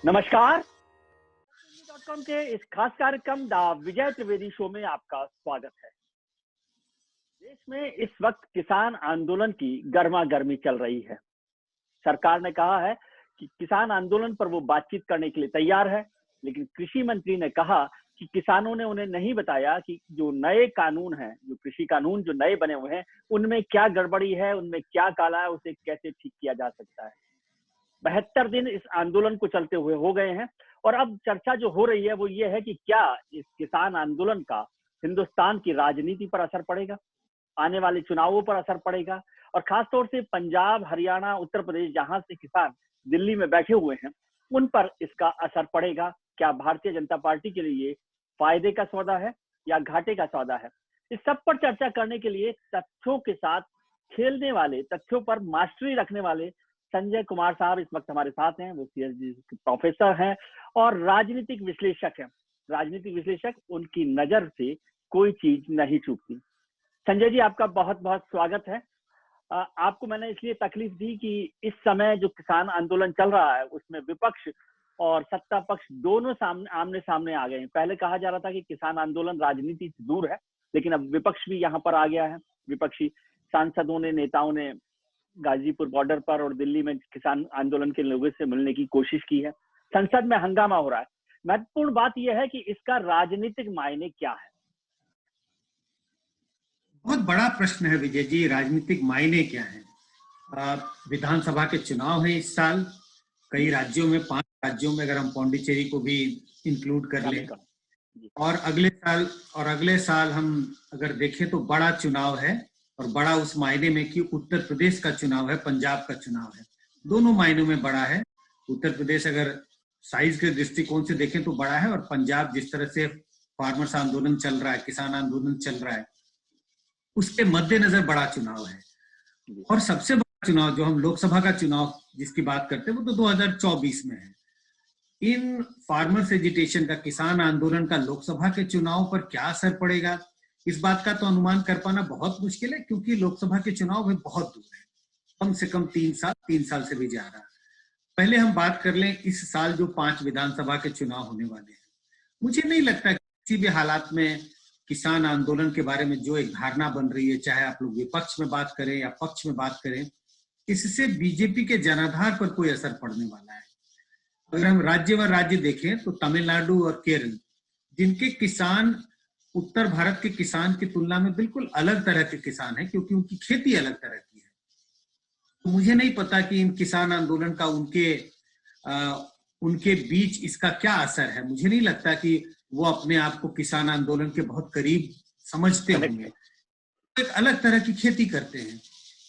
नमस्कार। .com के इस खास कार्यक्रम द विजय त्रिवेदी शो में आपका स्वागत है। देश में इस वक्त किसान आंदोलन की गर्मा गर्मी चल रही है। सरकार ने कहा है कि किसान आंदोलन पर वो बातचीत करने के लिए तैयार है, लेकिन कृषि मंत्री ने कहा कि किसानों ने उन्हें नहीं बताया कि जो नए कानून हैं, जो कृषि कानून जो नए बने हुए हैं, उनमें क्या गड़बड़ी है, उनमें क्या काला है, उसे कैसे ठीक किया जा सकता है। 72 दिन इस आंदोलन को चलते हुए हो गए हैं और अब चर्चा जो हो रही है वो ये है कि क्या इस किसान आंदोलन का हिंदुस्तान की राजनीति पर असर पड़ेगा, आने वाले चुनावों पर असर पड़ेगा और खासतौर से पंजाब, हरियाणा, उत्तर प्रदेश जहां से किसान दिल्ली में बैठे हुए हैं, उन पर इसका असर पड़ेगा। क्या भारतीय जनता पार्टी के लिए फायदे का सौदा है या घाटे का सौदा है? इस सब पर चर्चा करने के लिए तथ्यों के साथ खेलने वाले, तथ्यों पर मास्टरी रखने वाले संजय कुमार साहब इस वक्त हमारे साथ हैं। वो सीएसजी के प्रोफेसर हैं और राजनीतिक विश्लेषक हैं। राजनीतिक विश्लेषक, उनकी नजर से कोई चीज नहीं चूकती। संजय जी, आपका बहुत बहुत स्वागत है। आपको मैंने इसलिए तकलीफ दी कि इस समय जो किसान आंदोलन चल रहा है उसमें विपक्ष और सत्ता पक्ष दोनों आमने सामने आ गए हैं। पहले कहा जा रहा था कि किसान आंदोलन राजनीति से दूर है, लेकिन अब विपक्ष भी यहाँ पर आ गया है। विपक्षी सांसदों ने, नेताओं ने गाजीपुर बॉर्डर पर और दिल्ली में किसान आंदोलन के लोगों से मिलने की कोशिश की है। संसद में हंगामा हो रहा है। महत्वपूर्ण बात यह है कि इसका राजनीतिक मायने क्या है? बहुत बड़ा प्रश्न है विजय जी, राजनीतिक मायने क्या है। विधानसभा के चुनाव है इस साल, कई राज्यों में, 5 राज्यों में, अगर हम पौंडीचेरी को भी इंक्लूड कर लें, और अगले साल हम अगर देखें तो बड़ा चुनाव है। और बड़ा उस मायने में कि उत्तर प्रदेश का चुनाव है, पंजाब का चुनाव है, दोनों मायनों में बड़ा है। उत्तर प्रदेश अगर साइज के दृष्टिकोण से देखें तो बड़ा है, और पंजाब जिस तरह से फार्मर्स आंदोलन चल रहा है, किसान आंदोलन चल रहा है, उसके मद्देनजर बड़ा चुनाव है। और सबसे बड़ा चुनाव जो हम लोकसभा का चुनाव जिसकी बात करते हैं वो तो 2024 में है। इन फार्मर्स एजिटेशन का, किसान आंदोलन का लोकसभा के चुनाव पर क्या असर पड़ेगा, इस बात का तो अनुमान कर पाना बहुत मुश्किल है, क्योंकि लोकसभा के चुनाव में बहुत दूर है, कम से कम 3 साल से भी ज्यादा। पहले हम बात कर लें इस साल जो 5 विधानसभा के चुनाव होने वाले हैं। मुझे नहीं लगता कि किसी भी हालात में किसान आंदोलन के बारे में जो एक धारणा बन रही है, चाहे आप लोग विपक्ष में बात करें या पक्ष में बात करें, इससे बीजेपी के जनाधार पर कोई असर पड़ने वाला है। अगर हम राज्य देखें तो तमिलनाडु और केरल, जिनके किसान उत्तर भारत के किसान की तुलना में बिल्कुल अलग तरह के किसान हैं, क्योंकि उनकी खेती अलग तरह की है। तो मुझे नहीं पता कि इन किसान आंदोलन का उनके बीच इसका क्या असर है। मुझे नहीं लगता कि वो अपने आप को किसान आंदोलन के बहुत करीब समझते होंगे। एक अलग तरह की खेती करते हैं।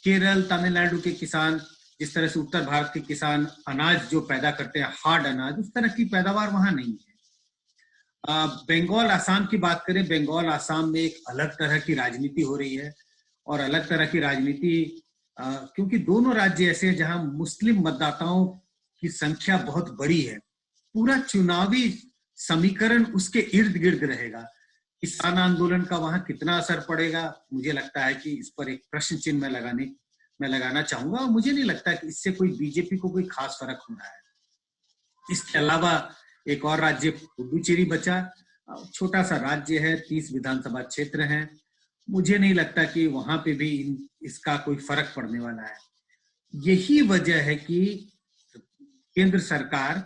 केरल, तमिलनाडु के किसान जिस तरह से उत्तर भारत के किसान अनाज जो पैदा करते हैं, हार्ड अनाज, उस तरह की पैदावार वहां नहीं है। बंगाल, आसाम की बात करें, बंगाल, आसाम में एक अलग तरह की राजनीति हो रही है। और अलग तरह की राजनीति क्योंकि दोनों राज्य ऐसे हैं जहां मुस्लिम मतदाताओं की संख्या बहुत बड़ी है। पूरा चुनावी समीकरण उसके इर्द गिर्द रहेगा। किसान आंदोलन का वहां कितना असर पड़ेगा, मुझे लगता है कि इस पर एक प्रश्न चिन्ह मैं लगाना चाहूंगा। और मुझे नहीं लगता कि इससे कोई बीजेपी को कोई खास फर्क हो रहा है। इसके अलावा एक और राज्य पुडुचेरी बचा, छोटा सा राज्य है, 30 विधानसभा क्षेत्र हैं। मुझे नहीं लगता कि वहां पे भी इसका कोई फर्क पड़ने वाला है। यही वजह है कि केंद्र सरकार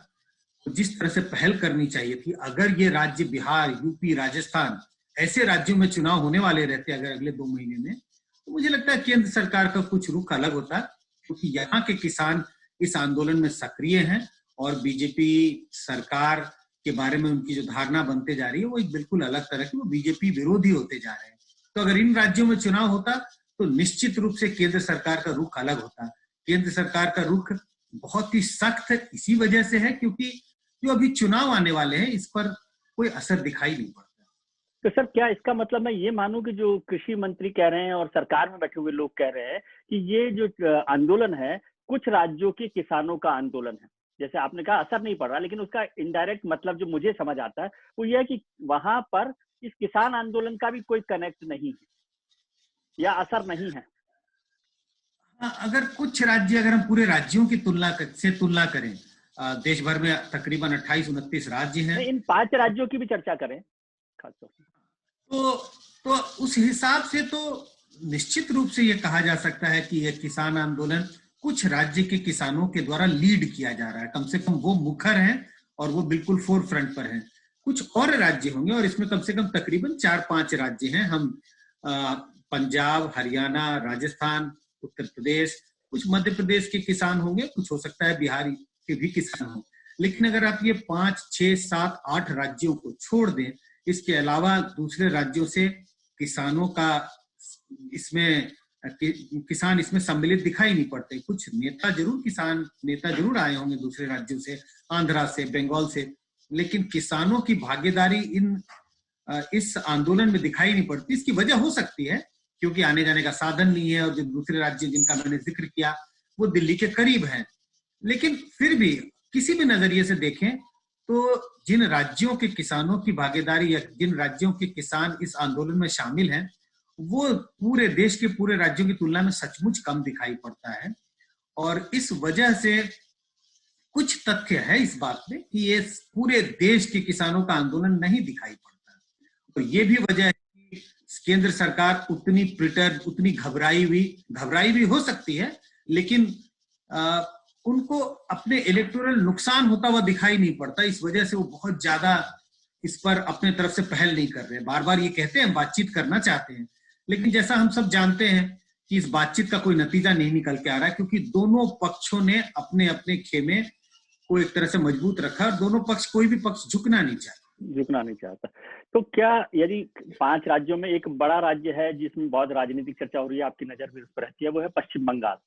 को जिस तरह से पहल करनी चाहिए थी, अगर ये राज्य बिहार, यूपी, राजस्थान ऐसे राज्यों में चुनाव होने वाले रहते अगर अगले 2 महीने में, तो मुझे लगता है केंद्र सरकार का कुछ रुख अलग होता, क्योंकि यहाँ के किसान इस आंदोलन में सक्रिय हैं और बीजेपी सरकार के बारे में उनकी जो धारणा बनते जा रही है वो एक बिल्कुल अलग तरह की, वो बीजेपी विरोधी होते जा रहे हैं। तो अगर इन राज्यों में चुनाव होता तो निश्चित रूप से केंद्र सरकार का रुख अलग होता। केंद्र सरकार का रुख बहुत ही सख्त इसी वजह से है क्योंकि जो अभी चुनाव आने वाले हैं इस पर कोई असर दिखाई नहीं पड़ता। तो सर, क्या इसका मतलब मैं ये मानूं कि जो कृषि मंत्री कह रहे हैं और सरकार में बैठे हुए लोग कह रहे हैं कि ये जो आंदोलन है कुछ राज्यों के किसानों का आंदोलन है? जैसे आपने कहा असर नहीं पड़ रहा, लेकिन उसका इनडायरेक्ट मतलब जो मुझे समझ आता है वो ये है कि वहां पर इस किसान आंदोलन का भी कोई कनेक्ट नहीं है या असर नहीं है। अगर कुछ राज्य, अगर हम पूरे राज्यों की तुलना करें देश भर में तकरीबन 28-29 राज्य हैं। इन 5 राज्यों की भी चर्चा करें खासतौर से तो उस हिसाब से तो निश्चित रूप से ये कहा जा सकता है कि यह किसान आंदोलन कुछ राज्य के किसानों के द्वारा लीड किया जा रहा है। कम से कम वो मुखर हैं और वो बिल्कुल फोर फ्रंट पर हैं। कुछ और राज्य होंगे और इसमें कम से कम तकरीबन 4-5 राज्य हैं। हम पंजाब, हरियाणा, राजस्थान, उत्तर प्रदेश, कुछ मध्य प्रदेश के किसान होंगे, कुछ हो सकता है बिहार के भी किसान हों। लेकिन अगर आप ये 5, 6, 7, 8 राज्यों को छोड़ दें, इसके अलावा दूसरे राज्यों से किसानों का किसान इसमें सम्मिलित दिखाई नहीं पड़ते। कुछ किसान नेता जरूर आए होंगे दूसरे राज्यों से, आंध्रा से, बंगाल से, लेकिन किसानों की भागीदारी इस आंदोलन में दिखाई नहीं पड़ती। इसकी वजह हो सकती है क्योंकि आने जाने का साधन नहीं है और जो दूसरे राज्य जिनका मैंने जिक्र किया वो दिल्ली के करीब हैं। लेकिन फिर भी किसी भी नजरिए से देखें तो जिन राज्यों के किसानों की भागीदारी या जिन राज्यों के किसान इस आंदोलन में शामिल हैं, वो पूरे देश के पूरे राज्यों की तुलना में सचमुच कम दिखाई पड़ता है। और इस वजह से कुछ तथ्य है इस बात में कि ये पूरे देश के किसानों का आंदोलन नहीं दिखाई पड़ता। तो ये भी वजह है कि केंद्र सरकार उतनी प्रिटर, उतनी घबराई हुई हो सकती है, लेकिन उनको अपने इलेक्टोरल नुकसान होता हुआ दिखाई नहीं पड़ता। इस वजह से वो बहुत ज्यादा इस पर अपने तरफ से पहल नहीं कर रहे। बार बार ये कहते हैं बातचीत करना चाहते हैं, लेकिन जैसा हम सब जानते हैं कि इस बातचीत का कोई नतीजा नहीं निकल के आ रहा है, क्योंकि दोनों पक्षों ने अपने अपने खेमे को एक तरह से मजबूत रखा और दोनों पक्ष, कोई भी पक्ष झुकना नहीं चाहता। तो क्या यदि 5 राज्यों में एक बड़ा राज्य है जिसमें बहुत राजनीतिक चर्चा हो रही है, आपकी नजर भी उस पर रहती है, वो है पश्चिम बंगाल।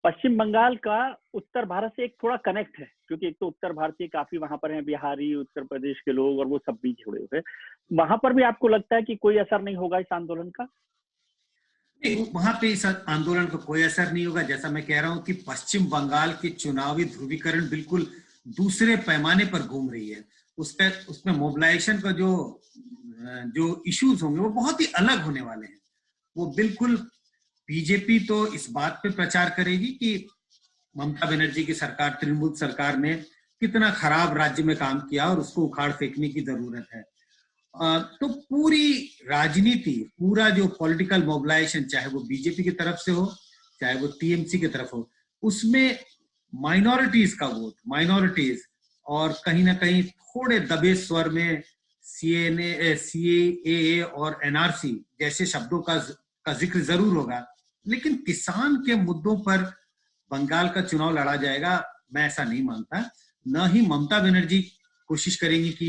पश्चिम बंगाल का उत्तर भारत से एक थोड़ा कनेक्ट है, क्योंकि एक तो उत्तर भारतीय काफी वहां पर हैं, बिहारी, उत्तर प्रदेश के लोग, और वो सब भी जुड़े हुए। वहां पर भी आपको लगता है कि कोई असर नहीं होगा इस आंदोलन का? वहां पे इस आंदोलन का कोई असर नहीं होगा। जैसा मैं कह रहा हूं कि पश्चिम बंगाल की चुनावी ध्रुवीकरण बिल्कुल दूसरे पैमाने पर घूम रही है। उसमें मोबिलाइजेशन का जो इश्यूज होंगे वो बहुत ही अलग होने वाले हैं। वो बिल्कुल, बीजेपी तो इस बात पे प्रचार करेगी कि ममता बनर्जी की सरकार, तृणमूल सरकार ने कितना खराब राज्य में काम किया और उसको उखाड़ फेंकने की जरूरत है। तो पूरी राजनीति, पूरा जो पॉलिटिकल मोबिलाइजेशन, चाहे वो बीजेपी की तरफ से हो चाहे वो टीएमसी की तरफ हो, उसमें माइनॉरिटीज का वोट, माइनॉरिटीज और कहीं ना कहीं थोड़े दबे स्वर में सीएए और एनआरसी जैसे शब्दों का जिक्र जरूर होगा, लेकिन किसान के मुद्दों पर बंगाल का चुनाव लड़ा जाएगा, मैं ऐसा नहीं मानता। न ही ममता बनर्जी कोशिश करेंगी कि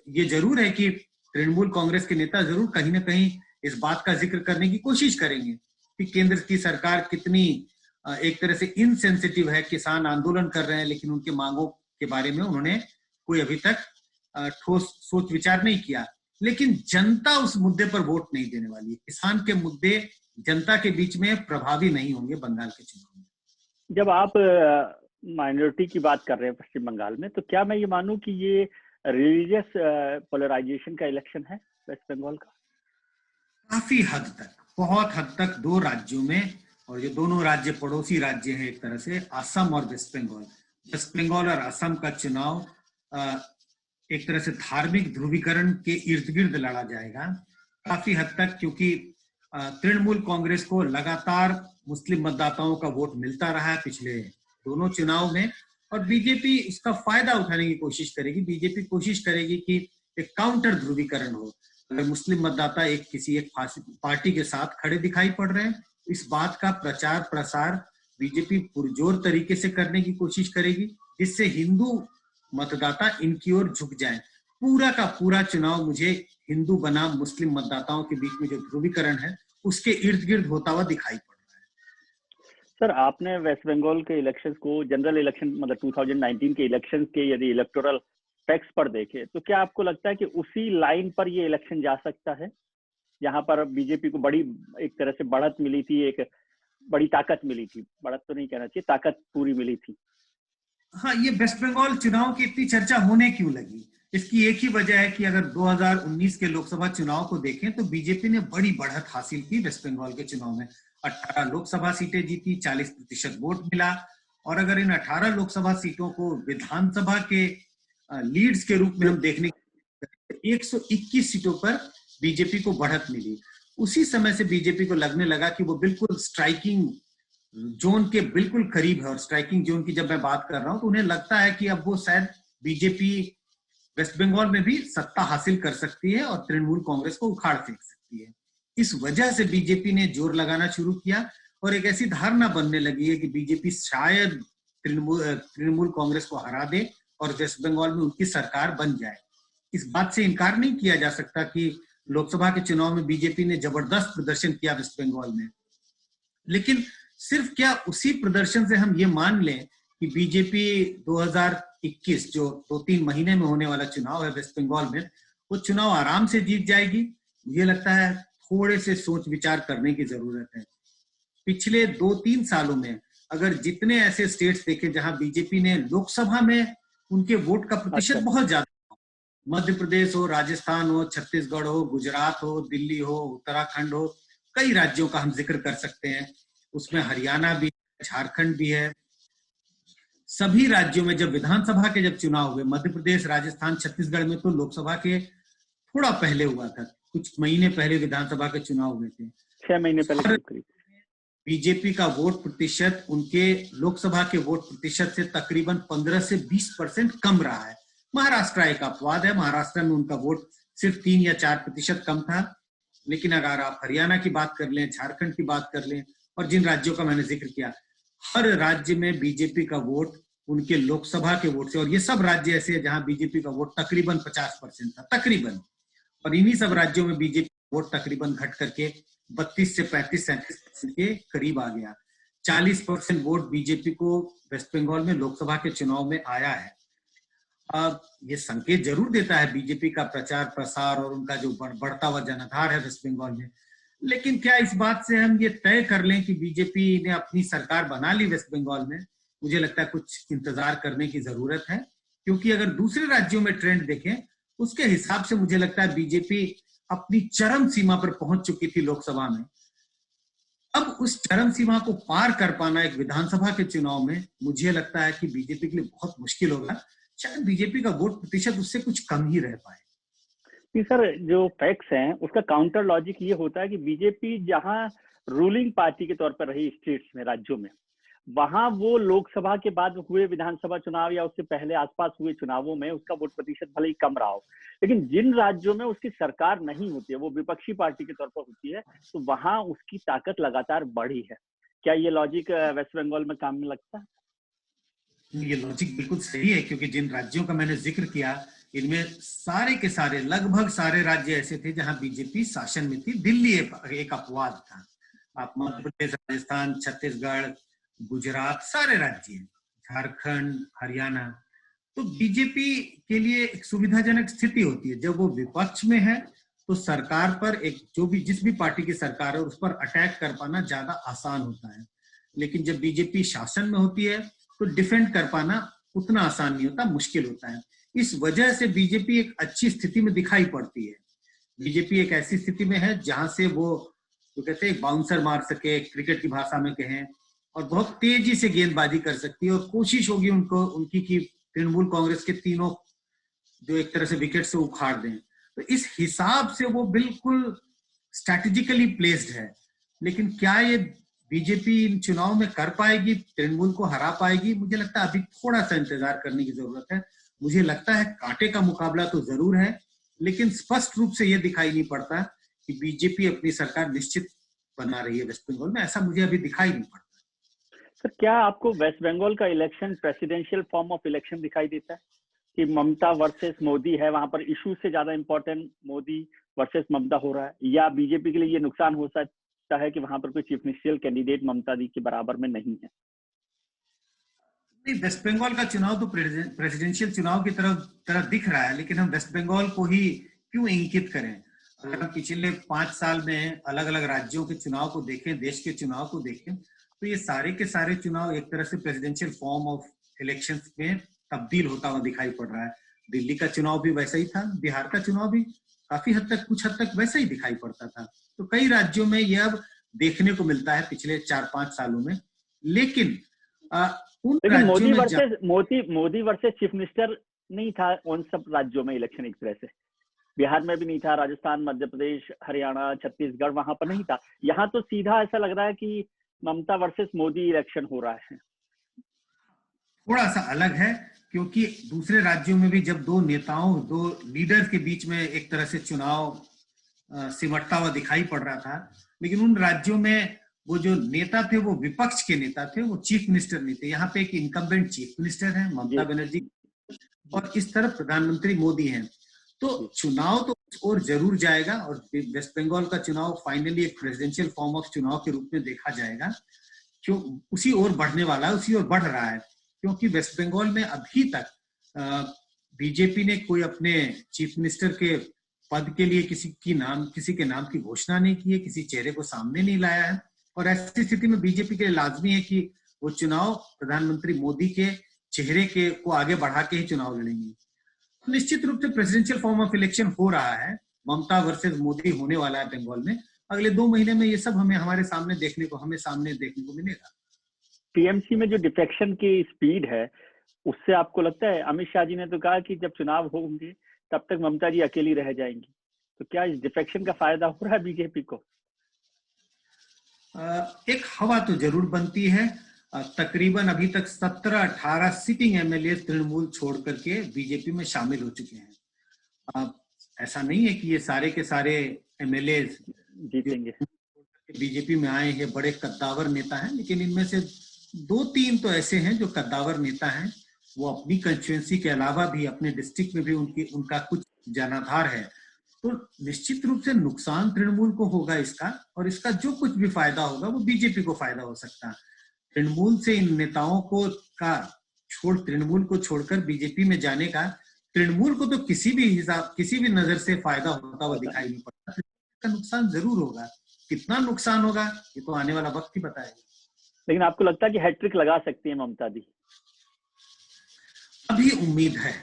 ये जरूर है कि तृणमूल कांग्रेस के नेता जरूर कहीं ना कहीं इस बात का जिक्र करने की कोशिश करेंगे कि केंद्र की सरकार कितनी एक तरह से इनसेंसिटिव है। किसान आंदोलन कर रहे हैं लेकिन उनके मांगों के बारे में उन्होंने कोई अभी तक ठोस सोच विचार नहीं किया। लेकिन जनता उस मुद्दे पर वोट नहीं देने वाली है। किसान के मुद्दे जनता के बीच में प्रभावी नहीं होंगे बंगाल के चुनाव में। जब आप माइनॉरिटी की बात कर रहे हैं पश्चिम बंगाल में, तो क्या मैं ये मानूं कि ये रिलीजियस पोलराइजेशन का इलेक्शन है वेस्ट बंगाल का? काफी हद तक, बहुत हद तक 2 राज्यों में, और ये दोनों राज्य पड़ोसी राज्य हैं एक तरह से, असम और वेस्ट बंगाल। वेस्ट बंगाल और असम का चुनाव एक तरह से धार्मिक ध्रुवीकरण के इर्द गिर्द लड़ा जाएगा काफी हद तक, क्योंकि तृणमूल कांग्रेस को लगातार मुस्लिम मतदाताओं का वोट मिलता रहा है पिछले दोनों चुनाव में, और बीजेपी इसका फायदा उठाने की कोशिश करेगी। बीजेपी कोशिश करेगी कि एक काउंटर ध्रुवीकरण हो। अगर मुस्लिम मतदाता किसी एक पार्टी के साथ खड़े दिखाई पड़ रहे हैं, इस बात का प्रचार प्रसार बीजेपी पुरजोर तरीके से करने की कोशिश करेगी, जिससे हिंदू मतदाता इनकी ओर झुक जाए। पूरा का पूरा चुनाव मुझे हिंदू बनाम मुस्लिम मतदाताओं के बीच में जो ध्रुवीकरण है उसके इर्द गिर्द होता हुआ दिखाई पड़ रहा है। सर, आपने वेस्ट बंगाल के इलेक्शंस को, जनरल इलेक्शन मतलब 2019 के इलेक्शन के यदि इलेक्टोरल फैक्ट्स पर देखे, तो क्या आपको लगता है कि उसी लाइन पर ये इलेक्शन जा सकता है जहां पर बीजेपी को बड़ी एक तरह से बढ़त मिली थी, एक बड़ी ताकत मिली थी? बढ़त तो नहीं कहना चाहिए, ताकत पूरी मिली थी। हाँ, ये वेस्ट बंगाल चुनाव की इतनी चर्चा होने क्यों लगी, इसकी एक ही वजह है कि अगर 2019 के लोकसभा चुनाव को देखें तो बीजेपी ने बड़ी बढ़त हासिल की वेस्ट बंगाल के चुनाव में। 18 लोकसभा सीटें जीती, 40% वोट मिला, और अगर इन 18 लोकसभा सीटों को विधानसभा के लीड्स के रूप में हम देखने 121 सीटों पर बीजेपी को बढ़त मिली। उसी समय से बीजेपी को लगने लगा कि वो बिल्कुल स्ट्राइकिंग जोन के बिल्कुल करीब है, और स्ट्राइकिंग जोन की जब मैं बात कर रहा हूं तो उन्हें लगता है कि अब वो शायद बीजेपी वेस्ट बंगाल में भी सत्ता हासिल कर सकती है और तृणमूल कांग्रेस को उखाड़ फेंक सकती है। इस वजह से बीजेपी ने जोर लगाना शुरू किया और एक ऐसी धारणा बनने लगी है कि बीजेपी शायद तृणमूल कांग्रेस को हरा दे और वेस्ट बंगाल में उनकी सरकार बन जाए। इस बात से इनकार नहीं किया जा सकता कि लोकसभा के चुनाव में बीजेपी ने जबरदस्त प्रदर्शन किया वेस्ट बंगाल में, लेकिन सिर्फ क्या उसी प्रदर्शन से हम ये मान लें कि बीजेपी 2021 जो 2-3 महीने में होने वाला चुनाव है वेस्ट बंगाल में, वो चुनाव आराम से जीत जाएगी? मुझे लगता है थोड़े से सोच विचार करने की जरूरत है। पिछले 2-3 सालों में अगर जितने ऐसे स्टेट्स देखे जहां बीजेपी ने लोकसभा में उनके वोट का प्रतिशत बहुत ज्यादा, मध्य प्रदेश हो, राजस्थान हो, छत्तीसगढ़ हो, गुजरात हो, दिल्ली हो, उत्तराखंड हो, कई राज्यों का हम जिक्र कर सकते हैं, उसमें हरियाणा भी है, झारखंड भी है। सभी राज्यों में जब विधानसभा के जब चुनाव हुए, मध्य प्रदेश, राजस्थान, छत्तीसगढ़ में तो लोकसभा के थोड़ा पहले हुआ था, कुछ महीने पहले विधानसभा के चुनाव हुए थे, 6 महीने पहले बीजेपी का वोट प्रतिशत उनके लोकसभा के वोट प्रतिशत से तकरीबन 15 से 20% कम रहा है। महाराष्ट्र एक अपवाद है, महाराष्ट्र में उनका वोट सिर्फ 3 या 4% कम था, लेकिन अगर आप हरियाणा की बात कर लें, झारखंड की बात कर लें और जिन राज्यों का मैंने जिक्र किया, हर राज्य में बीजेपी का वोट उनके लोकसभा के वोट से, और ये सब राज्य ऐसे हैं जहां बीजेपी का वोट तकरीबन 50% था, तकरीबन, और इन्हीं सब राज्यों में बीजेपी वोट तकरीबन घट करके 32 से 35-37% के करीब आ गया। 40% वोट बीजेपी को वेस्ट बंगाल में लोकसभा के चुनाव में आया है। अब ये संकेत जरूर देता है बीजेपी का प्रचार प्रसार और उनका जो बढ़ता हुआ जनाधार है वेस्ट बंगाल में, लेकिन क्या इस बात से हम ये तय कर लें कि बीजेपी ने अपनी सरकार बना ली वेस्ट बंगाल में? मुझे लगता है कुछ इंतजार करने की जरूरत है, क्योंकि अगर दूसरे राज्यों में ट्रेंड देखें उसके हिसाब से मुझे लगता है बीजेपी अपनी चरम सीमा पर पहुंच चुकी थी लोकसभा में। अब उस चरम सीमा को पार कर पाना एक विधानसभा के चुनाव में मुझे लगता है कि बीजेपी के लिए बहुत मुश्किल होगा। शायद बीजेपी का वोट प्रतिशत उससे कुछ कम ही रह पाए। नहीं सर, जो फैक्ट्स हैं उसका काउंटर लॉजिक ये होता है कि बीजेपी जहां रूलिंग पार्टी के तौर पर रही स्टेट्स में, राज्यों में, वहां वो लोकसभा के बाद हुए विधानसभा चुनाव या उससे पहले आसपास हुए चुनावों में उसका वोट प्रतिशत भले ही कम रहा हो, लेकिन जिन राज्यों में उसकी सरकार नहीं होती है, वो विपक्षी पार्टी के तौर पर होती है, तो वहां उसकी ताकत लगातार बढ़ी है। क्या ये लॉजिक वेस्ट बंगाल में काम में लगता है? ये लॉजिक बिल्कुल सही है, क्योंकि जिन राज्यों का मैंने जिक्र किया इनमें सारे के सारे, लगभग सारे राज्य ऐसे थे जहां बीजेपी शासन में थी। दिल्ली एक अपवाद था। आप मध्य प्रदेश, राजस्थान, छत्तीसगढ़, गुजरात, सारे राज्य, झारखंड, हरियाणा, तो बीजेपी के लिए एक सुविधाजनक स्थिति होती है। जब वो विपक्ष में है तो सरकार पर एक जिस भी पार्टी की सरकार है उस पर अटैक कर पाना ज्यादा आसान होता है, लेकिन जब बीजेपी शासन में होती है तो डिफेंड कर पाना उतना आसान नहीं होता, मुश्किल होता है। इस वजह से बीजेपी एक अच्छी स्थिति में दिखाई पड़ती है। बीजेपी एक ऐसी स्थिति में है जहां से वो तो कहते हैं बाउंसर मार सके, क्रिकेट की भाषा में कहें, और बहुत तेजी से गेंदबाजी कर सकती है, और कोशिश होगी उनकी कि तृणमूल कांग्रेस के तीनों जो एक तरह से विकेट से उखाड़ दें। तो इस हिसाब से वो बिल्कुल स्ट्रैटेजिकली प्लेस्ड है। लेकिन क्या ये बीजेपी इन चुनाव में कर पाएगी, तृणमूल को हरा पाएगी? मुझे लगता है अभी थोड़ा सा इंतजार करने की जरूरत है। मुझे लगता है कांटे का मुकाबला तो जरूर है, लेकिन स्पष्ट रूप से यह दिखाई नहीं पड़ता कि बीजेपी अपनी सरकार निश्चित बना रही है वेस्ट बंगाल में। ऐसा मुझे अभी दिखाई नहीं पड़ता। सर, क्या आपको वेस्ट बंगाल का election presidential form of election दिखाई देता है कि ममता वर्सेस मोदी है, वहां पर इशू से ज्यादा इंपॉर्टेंट मोदी वर्सेस ममता हो रहा है, या बीजेपी के लिए ये नुकसान हो सकता है कि वहां पर कोई चीफ मिनिस्टरियल कैंडिडेट ममता दी के बराबर में नहीं है? नहीं, वेस्ट बंगाल का चुनाव तो प्रेसिडेंशियल चुनाव की तरह दिख रहा है, लेकिन हम वेस्ट बंगाल को ही क्यों इंगित करें? अगर हम पिछले 5 साल में अलग अलग राज्यों के चुनाव को देखें, देश के चुनाव को देखें, तो ये सारे के सारे चुनाव एक तरह से प्रेसिडेंशियल फॉर्म ऑफ इलेक्शंस में तब्दील होता हुआ दिखाई पड़ रहा है। दिल्ली का चुनाव भी वैसा ही था, बिहार का चुनाव भी काफी कुछ हद तक वैसा ही दिखाई पड़ता था। तो कई राज्यों में यह अब देखने को मिलता है पिछले 4-5 सालों में। लेकिन उन लेकिन राज्यों में मोदी वर्सेस चीफ मिनिस्टर नहीं था उन सब राज्यों में इलेक्शन एक तरह से। बिहार में भी नहीं था, राजस्थान, मध्य प्रदेश, हरियाणा, छत्तीसगढ़ वहां पर नहीं था। यहाँ तो सीधा ऐसा लग रहा है कि ममता वर्सेस मोदी इलेक्शन हो रहा है। थोड़ा सा अलग है, क्योंकि दूसरे राज्यों में भी जब दो लीडर्स के बीच में एक तरह से चुनाव सिमटता हुआ दिखाई पड़ रहा था, लेकिन उन राज्यों में वो जो नेता थे वो विपक्ष के नेता थे, वो चीफ मिनिस्टर नहीं थे। यहाँ पे एक इनकम्बेंट चीफ मिनिस्टर है ममता बनर्जी, और इस तरफ प्रधानमंत्री मोदी हैं। तो चुनाव तो और जरूर जाएगा, और वेस्ट बंगाल का चुनाव फाइनली एक प्रेसिडेंशियल फॉर्म ऑफ चुनाव के रूप में देखा जाएगा, क्यों उसी ओर बढ़ने वाला है, उसी ओर बढ़ रहा है। क्योंकि वेस्ट बंगाल में अभी तक बीजेपी ने कोई अपने चीफ मिनिस्टर के पद के लिए किसी के नाम की घोषणा नहीं की है, किसी चेहरे को सामने नहीं लाया है, और ऐसी स्थिति में बीजेपी के लिए लाजमी है कि वो चुनाव प्रधानमंत्री मोदी के चेहरे को आगे बढ़ा के ही चुनाव लड़ेंगे। तो निश्चित रूप से प्रेसिडेंशियल फॉर्म ऑफ इलेक्शन हो रहा है, ममता वर्सेस मोदी होने वाला है बंगाल में। अगले 2 महीने में ये सब हमें सामने देखने को मिलेगा। टीएमसी में जो डिफेक्शन की स्पीड है, उससे आपको लगता है, अमित शाह जी ने तो कहा कि जब चुनाव होंगे तब तक ममता जी अकेली रह जाएंगी, तो क्या इस डिफेक्शन का फायदा हो रहा है बीजेपी को? एक हवा तो जरूर बनती है। तकरीबन अभी तक 17-18 सिटिंग एमएलए तृणमूल छोड़ करके बीजेपी में शामिल हो चुके हैं। ऐसा नहीं है कि ये सारे के सारे एमएलए जीतेंगे, बीजेपी में आए हैं बड़े कद्दावर नेता हैं, लेकिन इनमें से 2-3 तो ऐसे हैं जो कद्दावर नेता हैं। वो अपनी कंस्टिट्यूएंसी के अलावा भी अपने डिस्ट्रिक्ट में भी उनका कुछ जनाधार है। तो निश्चित रूप से नुकसान तृणमूल को होगा इसका, और इसका जो कुछ भी फायदा होगा वो बीजेपी को फायदा हो सकता है। तृणमूल से इन नेताओं तृणमूल को छोड़कर बीजेपी में जाने का तृणमूल को तो किसी भी नजर से फायदा होता हुआ दिखाई नहीं पड़ता। इसका नुकसान जरूर होगा, कितना नुकसान होगा ये तो आने वाला वक्त ही बताएगा। लेकिन आपको लगता है कि हैट्रिक लगा सकती है ममता दी? अभी उम्मीद है,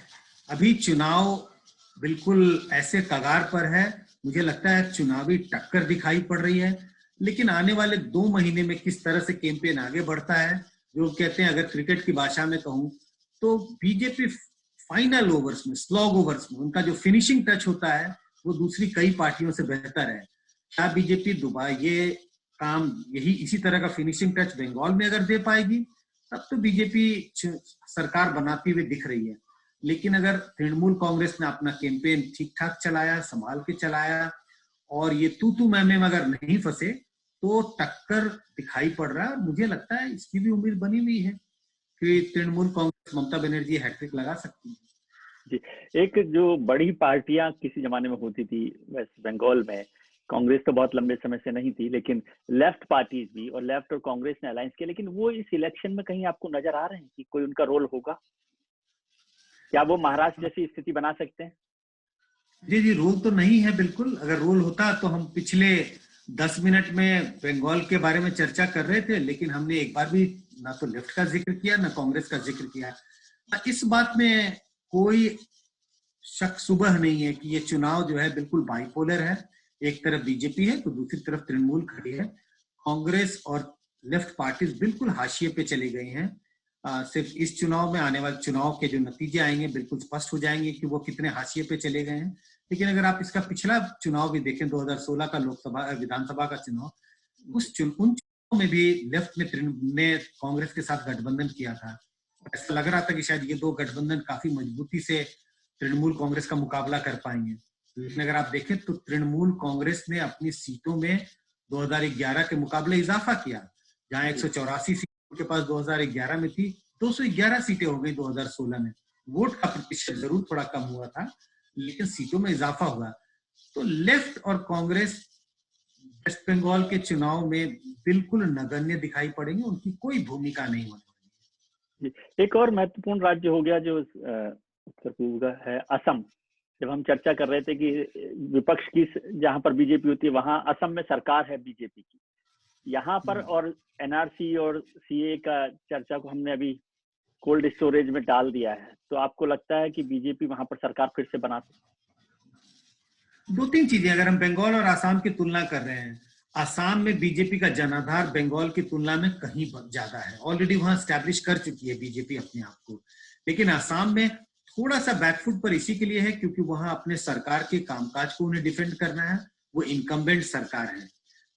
अभी चुनाव बिल्कुल ऐसे कगार पर है, मुझे लगता है चुनावी टक्कर दिखाई पड़ रही है। लेकिन आने वाले 2 महीने में किस तरह से कैंपेन आगे बढ़ता है, जो कहते हैं, अगर क्रिकेट की भाषा में कहूं तो बीजेपी फाइनल ओवर्स में, स्लॉग ओवर्स में उनका जो फिनिशिंग टच होता है वो दूसरी कई पार्टियों से बेहतर है। क्या बीजेपी इसी तरह का फिनिशिंग टच बंगाल में अगर दे पाएगी, तब तो बीजेपी सरकार बनाती हुई दिख रही है। लेकिन अगर तृणमूल कांग्रेस ने अपना कैंपेन ठीक ठाक चलाया, संभाल के चलाया, और ये तू मैं में अगर नहीं फंसे, तो टक्कर दिखाई पड़ रहा है। मुझे लगता है इसकी भी उम्मीद बनी हुई है कि तृणमूल कांग्रेस ममता बनर्जी हैट्रिक लगा सकती है। जी, एक जो बड़ी पार्टियां किसी जमाने में होती थी वेस्ट बंगाल में, कांग्रेस तो बहुत लंबे समय से नहीं थी, लेकिन लेफ्ट पार्टीज भी, और लेफ्ट और कांग्रेस ने अलायंस किया, लेकिन वो इस इलेक्शन में कहीं आपको नजर आ रहे हैं कि कोई उनका रोल होगा? क्या वो महाराष्ट्र जैसी स्थिति बना सकते हैं? जी, रोल तो नहीं है बिल्कुल। अगर रोल होता तो हम पिछले 10 मिनट में बंगाल के बारे में चर्चा कर रहे थे, लेकिन हमने एक बार भी ना तो लेफ्ट का जिक्र किया ना कांग्रेस का जिक्र किया। इस बात में कोई शक सुबह नहीं है कि ये चुनाव जो है बिल्कुल बाइपोलर है। एक तरफ बीजेपी है तो दूसरी तरफ तृणमूल खड़ी है। कांग्रेस और लेफ्ट पार्टीज बिल्कुल हाशिए पे चली गई हैं। सिर्फ इस चुनाव में, आने वाले चुनाव के जो नतीजे आएंगे बिल्कुल स्पष्ट हो जाएंगे कि वो कितने हाशिए पे चले गए हैं। लेकिन अगर आप इसका पिछला चुनाव भी देखें, 2016 का विधानसभा का चुनाव, उन चुनाव में भी लेफ्ट ने कांग्रेस के साथ गठबंधन किया था। ऐसा लग रहा था कि शायद ये 2 गठबंधन काफी मजबूती से तृणमूल कांग्रेस का मुकाबला कर पाएंगे। लेकिन अगर आप देखें तो तृणमूल कांग्रेस ने अपनी सीटों में 2011 के मुकाबले इजाफा किया। जहां 184 सीट उनके पास 2011 में थी, 211 सीटें हो गई 2016 में। वोट का प्रतिशत जरूर थोड़ा कम हुआ था, लेकिन सीटों में इजाफा हुआ। तो लेफ्ट और कांग्रेस वेस्ट बंगाल के चुनाव में बिल्कुल नगण्य दिखाई पड़ेंगे, उनकी कोई भूमिका नहीं होने वाली। एक और महत्वपूर्ण राज्य हो गया जो उत्तर पूर्व का है, असम। जब हम चर्चा कर रहे थे कि विपक्ष की जहां पर बीजेपी होती है, वहां असम में सरकार है बीजेपी की। यहाँ पर और एनआरसी और सीए का चर्चा को हमने अभी कोल्ड स्टोरेज में डाल दिया है, तो आपको लगता है कि बीजेपी वहां पर सरकार फिर से बना सकती? 2-3 चीजें अगर हम बंगाल और आसाम की तुलना कर रहे हैं, आसाम में बीजेपी का जनाधार बंगाल की तुलना में कहीं ज्यादा है। ऑलरेडी वहां स्टैब्लिश कर चुकी है बीजेपी अपने आप को, लेकिन आसाम में थोड़ा सा बैकफुट पर इसी के लिए है क्योंकि वहां अपने सरकार के कामकाज को उन्हें डिफेंड करना है, वो इनकम्बेंट सरकार है।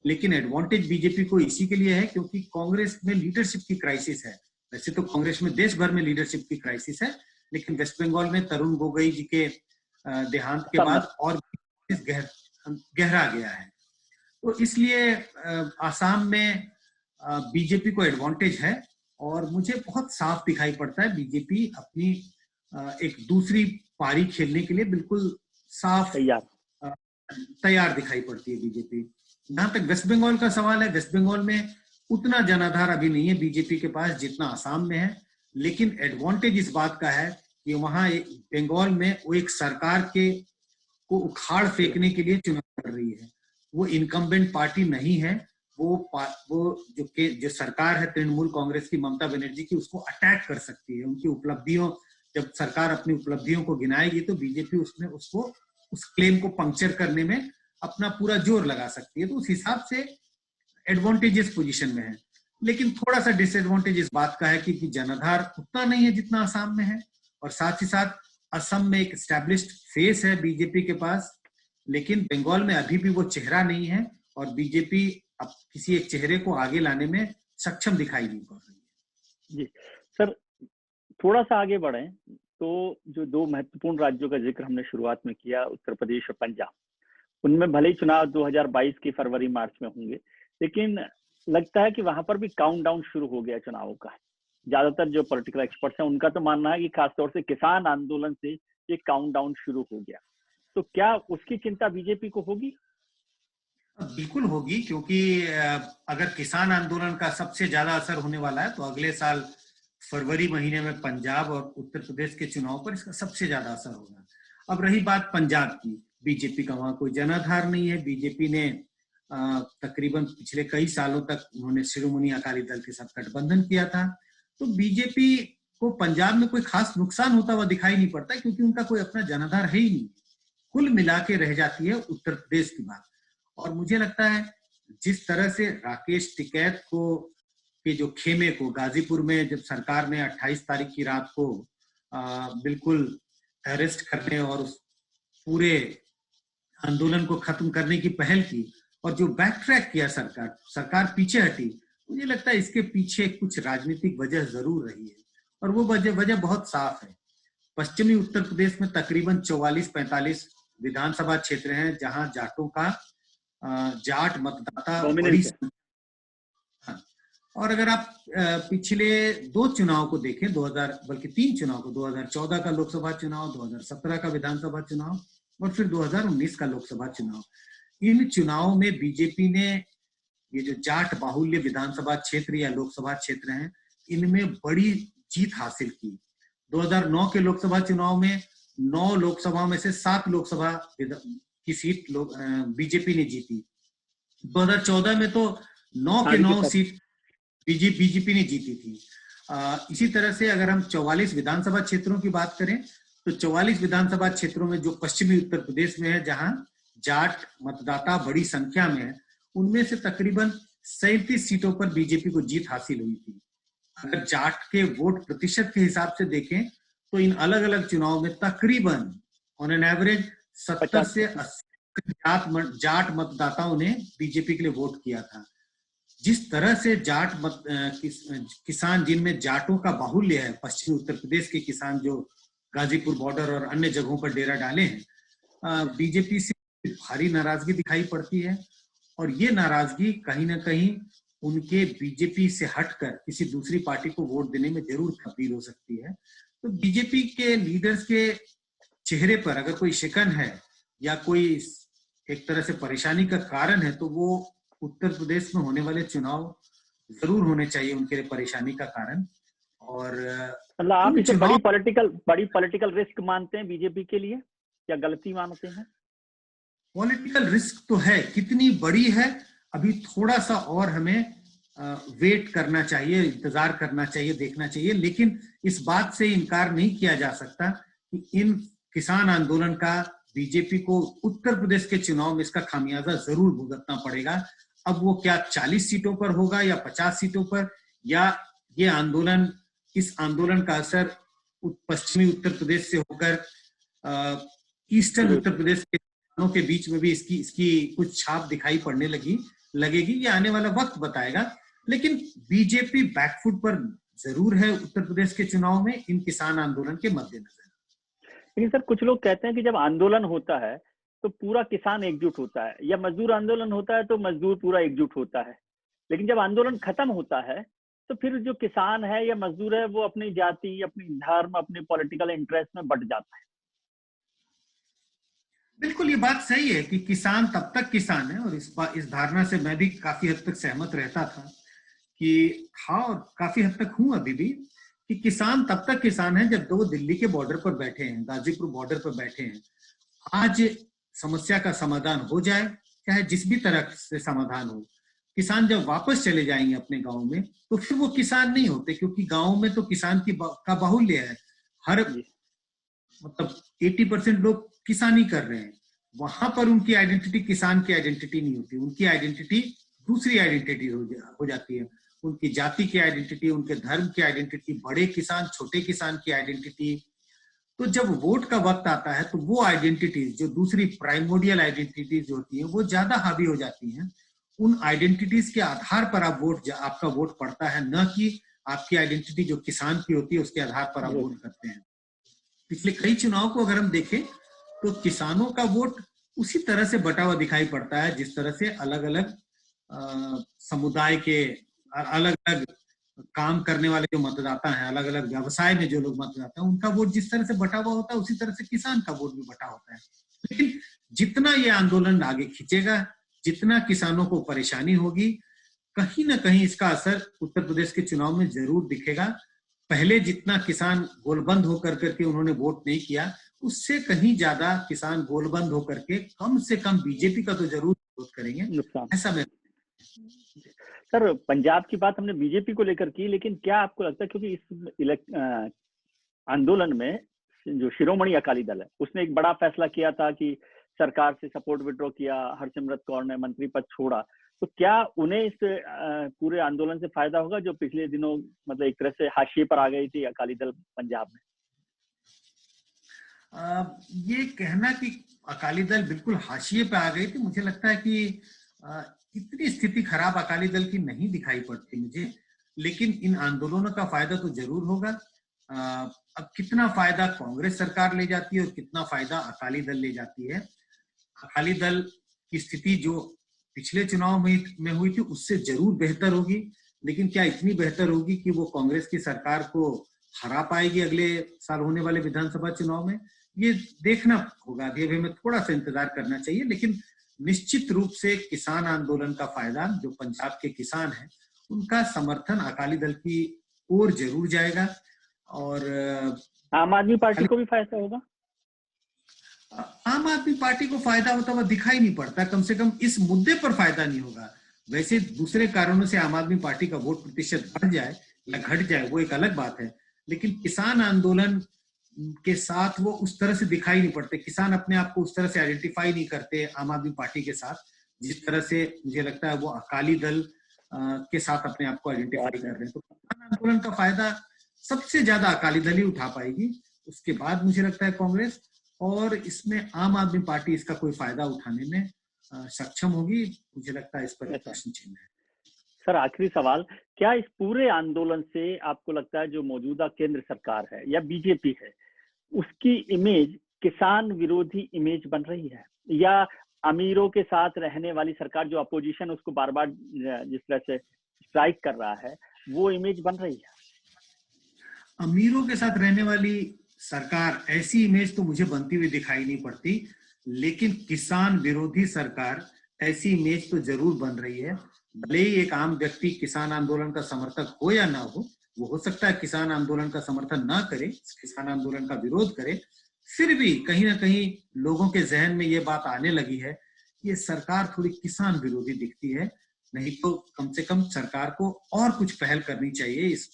लेकिन एडवांटेज बीजेपी को इसी के लिए है क्योंकि कांग्रेस में लीडरशिप की क्राइसिस है। वैसे तो कांग्रेस में देश भर में लीडरशिप की क्राइसिस है, लेकिन वेस्ट बंगाल में तरुण गोगोई जी के देहांत के बाद और गहरा गया है। तो इसलिए आसाम में बीजेपी को एडवांटेज है और मुझे बहुत साफ दिखाई पड़ता है बीजेपी अपनी एक दूसरी पारी खेलने के लिए बिल्कुल साफ तैयार दिखाई पड़ती है बीजेपी। जहां तक वेस्ट बंगाल का सवाल है, वेस्ट बंगाल में उतना जनाधार अभी नहीं है बीजेपी के पास जितना आसाम में है, लेकिन एडवांटेज इस बात का है कि वहां बंगाल में वो एक सरकार के को उखाड़ फेंकने के लिए चुनाव कर रही है। वो इनकम्बेंट पार्टी नहीं है, वो जो सरकार है तृणमूल कांग्रेस की ममता बनर्जी की, उसको अटैक कर सकती है। उनकी उपलब्धियों, जब सरकार अपनी उपलब्धियों को गिनाएगी तो बीजेपी उसमें उसको उस क्लेम को पंक्चर करने में अपना पूरा जोर लगा सकती है। तो उस हिसाब से एडवांटेजेस पोजीशन में है, लेकिन थोड़ा सा डिसएडवांटेज इस बात का है कि जनाधार उतना नहीं है जितना आसाम में है, और साथ ही साथ असम में एक एस्टैब्लिश्ड फेस है बीजेपी के पास, लेकिन बंगाल में अभी भी वो चेहरा नहीं है और बीजेपी अब किसी एक चेहरे को आगे लाने में सक्षम दिखाई नहीं पड़ रही है। जी सर, थोड़ा सा आगे बढ़े तो जो दो महत्वपूर्ण राज्यों का जिक्र हमने शुरुआत में किया, उत्तर प्रदेश और पंजाब, उनमें भले ही चुनाव 2022 की फरवरी मार्च में होंगे, लेकिन लगता है कि वहां पर भी काउंटडाउन शुरू हो गया चुनावों का। ज्यादातर जो पॉलिटिकल एक्सपर्ट्स हैं उनका तो मानना है कि खासतौर से किसान आंदोलन से ये काउंटडाउन शुरू हो गया। तो क्या उसकी चिंता बीजेपी को होगी? बिल्कुल होगी, क्योंकि अगर किसान आंदोलन का सबसे ज्यादा असर होने वाला है तो अगले साल फरवरी महीने में पंजाब और उत्तर प्रदेश के चुनाव पर इसका सबसे ज्यादा असर होगा। अब रही बात पंजाब की, बीजेपी का वहां कोई जनाधार नहीं है। बीजेपी ने तकरीबन पिछले कई सालों तक उन्होंने शिरोमणि अकाली दल के साथ गठबंधन किया था, तो बीजेपी को पंजाब में कोई खास नुकसान होता हुआ दिखाई नहीं पड़ता, क्योंकि उनका कोई अपना जनाधार है ही नहीं। कुल मिला के रह जाती है उत्तर प्रदेश की बात। और मुझे लगता है जिस तरह से राकेश टिकैत को के जो खेमे को गाजीपुर में जब सरकार ने 28 तारीख की रात को बिल्कुल अरेस्ट करने और उस पूरे आंदोलन को खत्म करने की पहल की और जो बैक ट्रैक किया सरकार पीछे हटी, मुझे लगता है इसके पीछे कुछ राजनीतिक वजह जरूर रही है, और वो वजह बहुत साफ है। पश्चिमी उत्तर प्रदेश में तकरीबन 44-45 विधानसभा क्षेत्र हैं जहां जाटों का जाट मतदाता बड़ी, और अगर आप पिछले दो चुनाव को देखें, 3 चुनाव को, 2014 का लोकसभा चुनाव, 2017 का विधानसभा चुनाव और फिर 2019 का लोकसभा चुनाव, इन चुनावों में बीजेपी ने ये जो जाट बाहुल्य विधानसभा क्षेत्र या लोकसभा क्षेत्र हैं, इनमें बड़ी जीत हासिल की। 2009 के लोकसभा चुनाव में 9 लोकसभा में से 7 लोकसभा की सीट बीजेपी ने जीती। 2014 में तो 9 के 9 सीट बीजेपी ने जीती थी। इसी तरह से अगर हम 44 विधानसभा क्षेत्रों की बात करें तो 44 विधानसभा क्षेत्रों में जो पश्चिमी उत्तर प्रदेश में है, जहां जाट मतदाता बड़ी संख्या में है, उनमें से तकरीबन 37 सीटों पर बीजेपी को जीत हासिल हुई थी। अगर जाट के वोट प्रतिशत के हिसाब से देखें तो इन अलग अलग चुनावों में तकरीबन ऑन एन एवरेज 70 से 80 जाट मतदाताओं ने बीजेपी के लिए वोट किया था। जिस तरह से किसान, जिनमें जाटों का बाहुल्य है, पश्चिमी उत्तर प्रदेश के किसान जो गाजीपुर बॉर्डर और अन्य जगहों पर डेरा डाले हैं, बीजेपी से भारी नाराजगी दिखाई पड़ती है, और ये नाराजगी कहीं ना कहीं उनके बीजेपी से हटकर किसी दूसरी पार्टी को वोट देने में जरूर तब्दील हो सकती है। तो बीजेपी के लीडर्स के चेहरे पर अगर कोई शिकन है या कोई एक तरह से परेशानी का कारण है, तो वो उत्तर प्रदेश में होने वाले चुनाव जरूर होने चाहिए उनके लिए परेशानी का कारण। और मतलब आप इसे बड़ी पॉलिटिकल रिस्क मानते हैं बीजेपी के लिए, या गलती मानते हैं? पॉलिटिकल रिस्क तो है, कितनी बड़ी है अभी थोड़ा सा और हमें वेट करना चाहिए, इंतजार करना चाहिए, देखना चाहिए। लेकिन इस बात से इनकार नहीं किया जा सकता कि इन किसान आंदोलन का बीजेपी को उत्तर प्रदेश के चुनाव में इसका खामियाजा जरूर भुगतना पड़ेगा। अब वो क्या 40 सीटों पर होगा या 50 सीटों पर, या ये आंदोलन, इस आंदोलन का असर पश्चिमी उत्तर प्रदेश से होकर ईस्टर्न उत्तर प्रदेश के किसानों के बीच में भी इसकी कुछ छाप दिखाई पड़ने लगेगी, ये आने वाला वक्त बताएगा। लेकिन बीजेपी बैकफुट पर जरूर है उत्तर प्रदेश के चुनाव में इन किसान आंदोलन के मद्देनजर। लेकिन सर कुछ लोग कहते हैं कि जब आंदोलन होता है तो पूरा किसान एकजुट होता है, या मजदूर आंदोलन होता है तो मजदूर पूरा एकजुट होता है, लेकिन जब आंदोलन खत्म होता है तो फिर जो किसान है या मजदूर है वो अपनी जाति, अपनी धर्म, अपनी पॉलिटिकल इंटरेस्ट में बट जाता है। बिल्कुल, ये बात सही है कि किसान तब तक किसान है, और इस धारणा से मैं भी काफी हद तक सहमत रहता था कि हाँ, और काफी हद तक हूं अभी भी, कि किसान तब तक किसान है जब वो दिल्ली के बॉर्डर पर बैठे हैं, गाजीपुर बॉर्डर पर बैठे हैं। आज समस्या का समाधान हो जाए, चाहे जिस भी तरह से समाधान हो, किसान जब वापस चले जाएंगे अपने गांव में तो फिर वो किसान नहीं होते, क्योंकि गांव में तो किसान का बाहुल्य है। हर मतलब 80% लोग किसानी कर रहे हैं। वहां पर उनकी आइडेंटिटी किसान की आइडेंटिटी नहीं होती, उनकी आइडेंटिटी दूसरी आइडेंटिटी हो जाती है। उनकी जाति की आइडेंटिटी, उनके धर्म की आइडेंटिटी, बड़े किसान छोटे किसान की आइडेंटिटी। तो जब वोट का वक्त आता है तो वो आइडेंटिटीज, जो दूसरी प्राइमोडियल आइडेंटिटीज होती हैं, वो ज्यादा हावी हो जाती हैं। उन आइडेंटिटीज के आधार पर आपका वोट पड़ता है, न कि आपकी आइडेंटिटी जो किसान की होती है उसके आधार पर आप वोट करते हैं। पिछले कई चुनाव को अगर हम देखें तो किसानों का वोट उसी तरह से बटा हुआ दिखाई पड़ता है जिस तरह से अलग अलग समुदाय के अलग अलग काम करने वाले जो मतदाता हैं, अलग अलग व्यवसाय में जो लोग मतदाता हैं, उनका वोट जिस तरह से बटा हुआ होता है उसी तरह से किसान का वोट भी बटा होता है। लेकिन जितना ये आंदोलन आगे खींचेगा, जितना किसानों को परेशानी होगी, कहीं ना कहीं इसका असर उत्तर प्रदेश के चुनाव में जरूर दिखेगा। पहले जितना किसान गोलबंद होकर के उन्होंने वोट नहीं किया, उससे कहीं ज्यादा किसान गोलबंद होकर के कम से कम बीजेपी का तो जरूर विरोध करेंगे, ऐसा मैं। सर पंजाब की बात हमने बीजेपी को लेकर की, लेकिन क्या आपको लगता है, क्योंकि इस आंदोलन में जो शिरोमणि अकाली दल है उसने एक बड़ा फैसला किया था कि सरकार से सपोर्ट विड्रॉ किया, हरसिमरत कौर ने मंत्री पद छोड़ा, तो क्या उन्हें इस पूरे आंदोलन से फायदा होगा जो पिछले दिनों मतलब एक तरह से हाशिए पर आ गई थी अकाली दल पंजाब में? ये कहना कि अकाली दल बिल्कुल हाशिए पे आ गई थी, मुझे लगता है कि इतनी स्थिति खराब अकाली दल की नहीं दिखाई पड़ती मुझे। लेकिन इन आंदोलनों का फायदा तो जरूर होगा। अब कितना फायदा कांग्रेस सरकार ले जाती है और कितना फायदा अकाली दल ले जाती है। अकाली दल की स्थिति जो पिछले चुनाव में हुई थी उससे जरूर बेहतर होगी, लेकिन क्या इतनी बेहतर होगी कि वो कांग्रेस की सरकार को हरा पाएगी अगले साल होने वाले विधानसभा चुनाव में? ये देखना होगा, अभी हमें थोड़ा सा इंतजार करना चाहिए। लेकिन निश्चित रूप से किसान आंदोलन का फायदा, जो पंजाब के किसान हैं उनका समर्थन अकाली दल की ओर जरूर जाएगा। और आम आदमी पार्टी को भी फायदा होगा? आम आदमी पार्टी को फायदा होता हुआ दिखाई नहीं पड़ता, कम से कम इस मुद्दे पर फायदा नहीं होगा। वैसे दूसरे कारणों से आम आदमी पार्टी का वोट प्रतिशत बढ़ जाए या घट जाए वो एक अलग बात है, लेकिन किसान आंदोलन के साथ वो उस तरह से दिखाई नहीं पड़ते। किसान अपने आप को उस तरह से आइडेंटिफाई नहीं करते आम आदमी पार्टी के साथ, जिस तरह से मुझे लगता है वो अकाली दल के साथ अपने आप को आइडेंटिफाई कर रहे हैं। तो किसान आंदोलन का फायदा सबसे ज्यादा अकाली दल ही उठा पाएगी, उसके बाद मुझे लगता है कांग्रेस, और इसमें आम आदमी पार्टी इसका कोई फायदा उठाने में सक्षम होगी। मुझे लगता है इस पर प्रश्न चिन्ह है। सर आखिरी सवाल, क्या इस पूरे आंदोलन से आपको लगता है जो मौजूदा केंद्र सरकार है या बीजेपी है उसकी इमेज किसान विरोधी इमेज बन रही है, या अमीरों के साथ रहने वाली सरकार जो अपोजिशन उसको बार बार जिस तरह से स्ट्राइक कर रहा है वो इमेज बन रही है? अमीरों के साथ रहने वाली सरकार, ऐसी इमेज तो मुझे बनती हुई दिखाई नहीं पड़ती, लेकिन किसान विरोधी सरकार ऐसी इमेज तो जरूर बन रही है। भले ही एक आम व्यक्ति किसान आंदोलन का समर्थक हो या ना हो, वो हो सकता है किसान आंदोलन का समर्थन ना करे, किसान आंदोलन का विरोध करे, फिर भी कहीं ना कहीं लोगों के जहन में ये बात आने लगी है, ये सरकार थोड़ी किसान विरोधी दिखती है। नहीं तो कम से कम सरकार को और कुछ पहल करनी चाहिए इस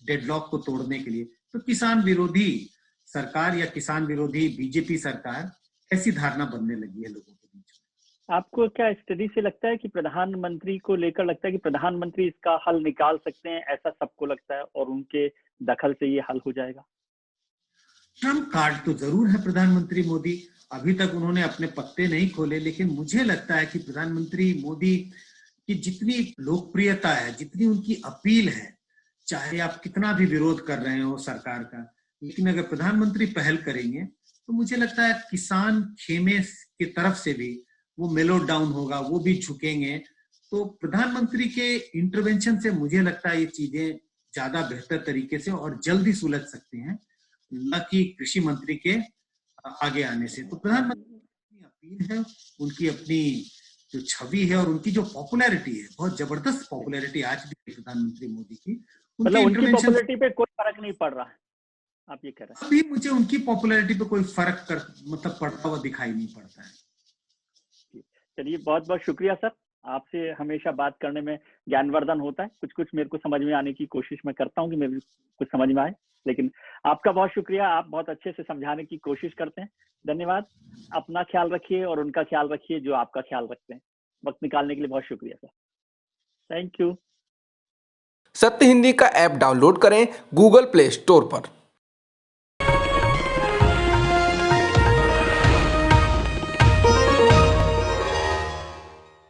डेडलॉक को तोड़ने के लिए। तो किसान विरोधी सरकार या किसान विरोधी बीजेपी सरकार, ऐसी धारणा बनने लगी है लोगों के बीच में। आपको क्या स्टडी से लगता है कि प्रधानमंत्री को लेकर लगता है कि प्रधानमंत्री इसका हल निकाल सकते हैं, ऐसा सबको लगता है और उनके दखल से ये हल हो जाएगा? ट्रम्प कार्ड तो जरूर है प्रधानमंत्री मोदी। अभी तक उन्होंने अपने पत्ते नहीं खोले, लेकिन मुझे लगता है कि प्रधानमंत्री मोदी की जितनी लोकप्रियता है, जितनी उनकी अपील है, चाहे आप कितना भी विरोध कर रहे हो सरकार का, लेकिन अगर प्रधानमंत्री पहल करेंगे तो मुझे लगता है किसान खेमे की तरफ से भी वो मेलो डाउन होगा, वो भी झुकेंगे। तो प्रधानमंत्री के इंटरवेंशन से मुझे लगता है ये चीजें ज्यादा बेहतर तरीके से और जल्दी सुलझ सकती हैं, न कि कृषि मंत्री के आगे आने से। तो प्रधानमंत्री की अपील है, उनकी अपनी जो छवि है और उनकी जो पॉपुलैरिटी है, बहुत जबरदस्त पॉपुलैरिटी आज भी है प्रधानमंत्री मोदी की। मतलब उनकी पॉपुलैरिटी पे कोई फर्क नहीं पड़ रहा है, आप ये कह रहे हैं? अभी मुझे उनकी पॉपुलैरिटी पे कोई फर्क पड़ता हुआ दिखाई नहीं पड़ता है। चलिए, बहुत बहुत शुक्रिया सर। आपसे हमेशा बात करने में ज्ञानवर्धन होता है। कुछ कुछ मेरे को समझ में आने की कोशिश मैं करता हूँ कि मेरे कुछ समझ में आए, लेकिन आपका बहुत शुक्रिया। आप बहुत अच्छे से समझाने की कोशिश करते हैं। धन्यवाद। अपना ख्याल रखिए और उनका ख्याल रखिए जो आपका ख्याल रखते हैं। वक्त निकालने के लिए बहुत शुक्रिया सर। Thank you. सत्य हिंदी का ऐप डाउनलोड करें गूगल प्ले स्टोर पर।